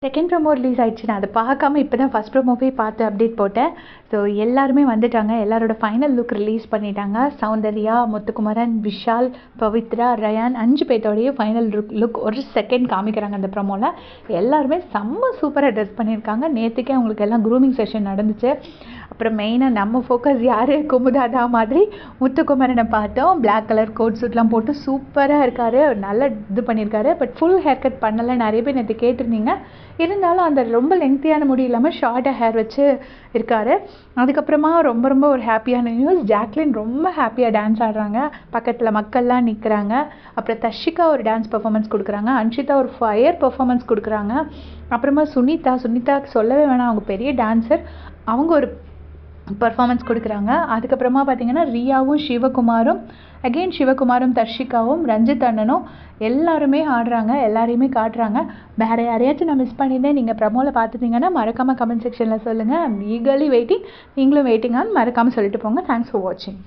Second promo release ஆயிடுச்சு. நான் அதை பார்க்காம இப்போ தான் ஃபஸ்ட் ப்ரோமோவே பார்த்து அப்டேட் போட்டேன். ஸோ எல்லாருமே வந்துட்டாங்க. எல்லாரோட ஃபைனல் லுக் ரிலீஸ் பண்ணிட்டாங்க. சௌந்தர்யா, முத்துக்குமரன், விஷால், பவித்ரா, ரயான் 5 பேர்த்தோடையும் ஃபைனல் லுக் ஒரு செகண்ட் காமிக்கிறாங்க அந்த ப்ரோமோவில். எல்லாருமே செம்ம சூப்பராக ட்ரெஸ் பண்ணியிருக்காங்க. நேற்றுக்கே அவங்களுக்கு எல்லாம் க்ரூமிங் செஷன் நடந்துச்சு. அப்புறம் மெயினாக நம்ம ஃபோக்கஸ் யார், குமுதாதா மாதிரி முத்துக்குமரனை பார்த்தோம். பிளாக் கலர் கோட் சூட்லாம் போட்டு சூப்பராக இருக்கார். நல்லா இது பண்ணியிருக்காரு. பட் ஃபுல் ஹேர் கட் பண்ணலை. நிறைய பேர் நேற்று கேட்டிருந்தீங்க. இருந்தாலும் அந்த ரொம்ப லெங்க்த்தியான முடி இல்லாமல் ஷார்ட்டாக ஹேர் வச்சு இருக்கார். அதுக்கப்புறமா ரொம்ப ஒரு ஹாப்பியான நியூஸ். ஜாக்லின் ரொம்ப ஹாப்பியாக டான்ஸ் ஆடுறாங்க. பக்கத்தில் மக்கள்லாம் நிற்கிறாங்க. அப்புறம் தஷிகா ஒரு டான்ஸ் பெர்ஃபார்மன்ஸ் கொடுக்குறாங்க. அன்ஷிதா ஒரு ஃபயர் பெர்ஃபார்மன்ஸ் கொடுக்குறாங்க. அப்புறமா சுனிதா சொல்லவே வேணாம், அவங்க பெரிய டான்ஸர், அவங்க ஒரு பர்ஃபார்மன்ஸ் கொடுக்குறாங்க. அதுக்கப்புறமா பார்த்தீங்கன்னா ரியாவும் சிவகுமாரும் தர்ஷிகாவும் ரஞ்சித் அண்ணனும் எல்லாருமே ஆடுறாங்க. எல்லாரையுமே காட்டுறாங்க. வேறு யாரையாச்சும் நான் மிஸ் பண்ணியிருந்தேன், நீங்கள் ப்ரமோவில் பார்த்துட்டீங்கன்னா மறக்காமல் கமெண்ட் செக்ஷனில் சொல்லுங்கள். I'm eagerly waiting. நீங்களும் வெயிட்டிங்கான்னு மறக்காமல் சொல்லிட்டு போங்க. தேங்க்ஸ் ஃபார் வாட்சிங்.